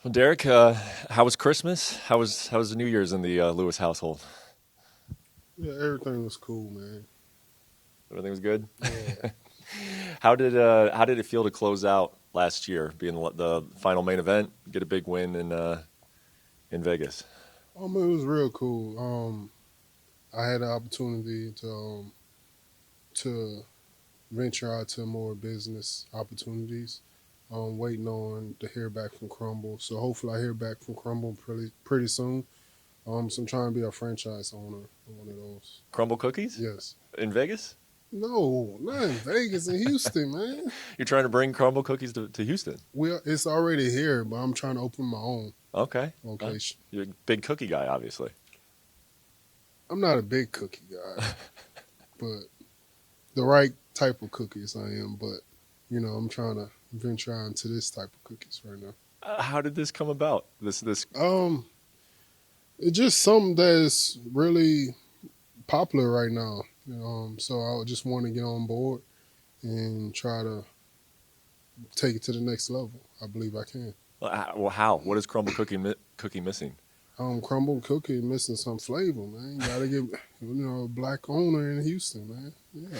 Well, Derrick, how was Christmas? How was the New Year's in the Lewis household? Yeah, everything was cool, man. Everything was good. Yeah. How did it feel to close out last year, being the final main event, get a big win in Vegas? It was real cool. I had the opportunity to venture out to more business opportunities. Waiting on to hear back from Crumble. So hopefully I hear back from Crumble pretty soon. So I'm trying to be a franchise owner on one of those. Crumble cookies Yes. in Vegas? No, not in Vegas, in Houston, man. You're trying to bring Crumble cookies to Houston? It's already here, but I'm trying to open my own Okay. location. You're a big cookie guy, obviously. I'm not a big cookie guy, but the right type of cookies I am. But I'm trying to venture out into this type of cookies right now. How did this come about? This. Um, it's just something that is really popular right now. So I just want to get on board and try to take it to the next level. I believe I can. Well, how? What is Crumble cookie missing? Crumble cookie missing some flavor, man. You gotta get a black owner in Houston, man. Yeah,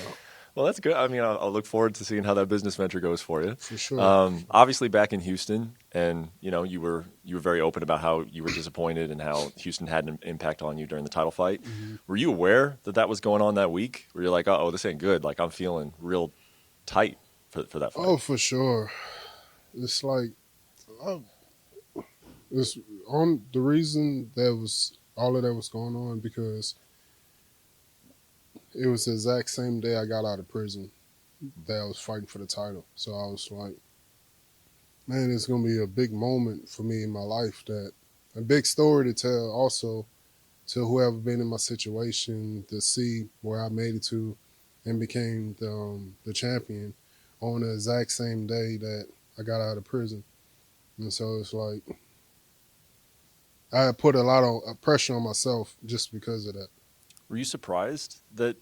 Well, that's good. I mean, I'll look forward to seeing how that business venture goes for you. for sure. Obviously, back in Houston, and you were very open about how you were disappointed and how Houston had an impact on you during the title fight. Mhm. Were you aware that that was going on that week? Were you like, oh, this ain't good? Like I'm feeling real tight for that fight. Oh, for sure. It's like uh, it's on the reason that was all of that was going on because it was the exact same day I got out of prison that I was fighting for the title. So I was like, man, it's gonna be a big moment for me in my life, that a big story to tell also to whoever been in my situation, to see where I made it to and became the champion on the exact same day that I got out of prison. And so it's like I put a lot of pressure on myself just because of that. Were you surprised that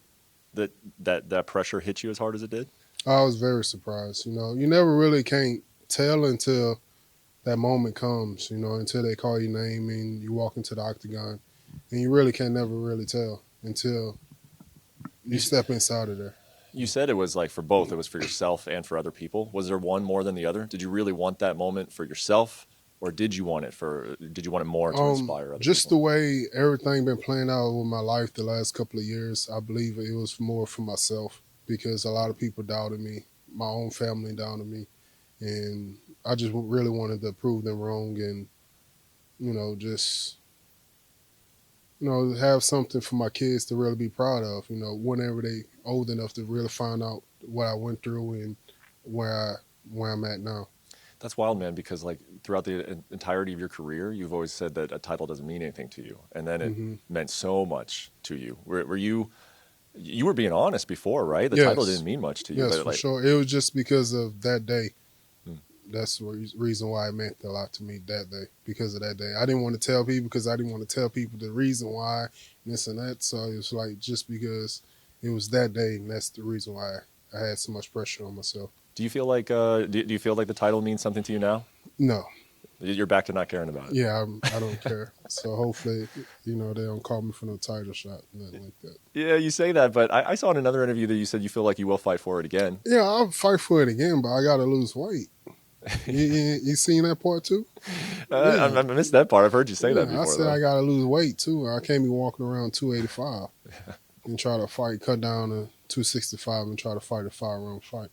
pressure hit you as hard as it did? I was very surprised. You never really can't tell until that moment comes, until they call your name and you walk into the octagon. And you really can never really tell until you step inside of there. You said it was like for both. It was for yourself and for other people. Was there one more than the other? Did you really want that moment for yourself, or did you want it more to inspire other Just the people? way everything been playing out with my life the last couple of years, I believe it was more for myself because a lot of people doubted me, my own family doubted me, and I just really wanted to prove them wrong and just have something for my kids to really be proud of. Whenever they old enough to really find out what I went through and where I'm at now. That's wild, man. Because like throughout the entirety of your career, you've always said that a title doesn't mean anything to you, and then it Hmm. meant so much to you. Were you? You were being honest before, right? The title Yes, didn't mean much to you, yes, but for like, sure. It was just because of that day. hmm. That's the reason why it meant a lot to me that day, because of that day. I didn't want to tell people because I didn't want to tell people the reason why and this and that. So it was like just because it was that day, and that's the reason why I had so much pressure on myself. Do you feel like do you feel like the title means something to you now? No, You're back to not caring about it. yeah, I don't care. So hopefully, they don't call me for no title shot, nothing like that. Yeah, you say that, but I saw in another interview that you said you feel like you will fight for it again. Yeah, I'll fight for it again, but I got to lose weight. You seen that part too? Yeah, I missed that part. I've heard you say that yeah. I before, said though. I got to lose weight too. I can't be walking around 285 and try to fight, cut down to 265 and try to fight a 5-round fight.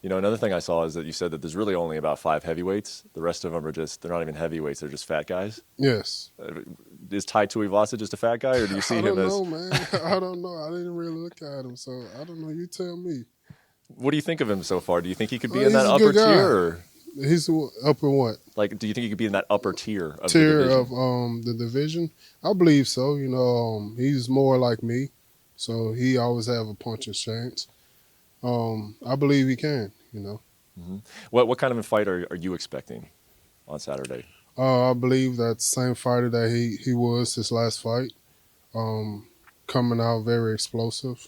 Another thing I saw is that you said that there's really only about 5 heavyweights. The rest of them they're not even heavyweights. They're just fat guys. Yes. Is Tai Tuivasa just a fat guy, or do you see I him don't as? know, man. I don't know. I didn't really look at him, so I don't know. You tell me. What do you think of him so far? Do you think he could be Well, in that he's a upper good tier, guy. or He's upper what like, do you think he could be in that upper tier of the tier of division? the division? I believe so. He's more like me, so he always have a puncher's chance. I believe he can. Hmm. What kind of a fight are you expecting on Saturday? I believe that same fighter that he was his last fight. Um, Coming out very explosive.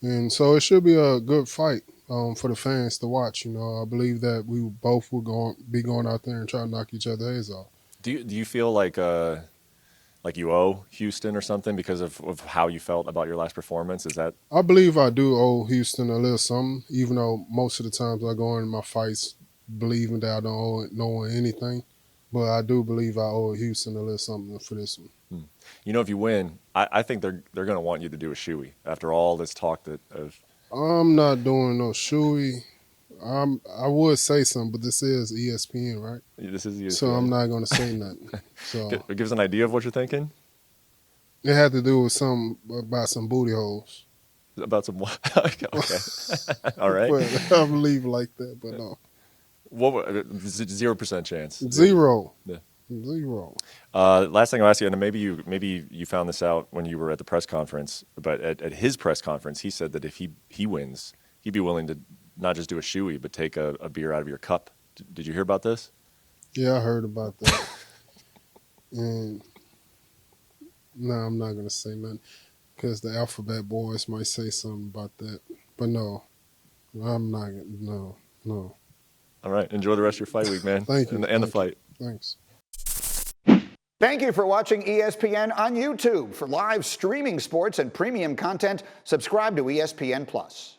And so it should be a good fight for the fans to watch. You know, I believe that we both will be going out there and try to knock each other's heads off. Do you feel like you owe Houston or something because of how you felt about your last performance? Is that? I believe I do owe Houston a little something, even though most of the times I go in my fights believing that I don't owe no one anything. But I do believe I owe Houston a little something for this one. You know, if you win, I think they're going to want you to do a shoey after all this talk of. I'm not doing no shoey. I would say something, but this is ESPN, right? This is ESPN. So I'm not going to say nothing. So give us an idea of what you're thinking. It had to do with something about some booty holes. About some what? Okay. All right. But I believe like that, but no. 0% chance. Zero. Yeah. Zero. Last thing I'll ask you, and maybe you found this out when you were at the press conference, but at his press conference, he said that if he wins, he'd be willing to not just do a shoey, but take a beer out of your cup. Did you hear about this? Yeah, I heard about that. And no, I'm not going to say nothing because the Alphabet Boys might say something about that. But no, I'm not. No. All right. Enjoy the rest of your fight week, man. Thank you. And the fight. Thanks. Thank you for watching ESPN on YouTube. For live streaming sports and premium content, subscribe to ESPN+.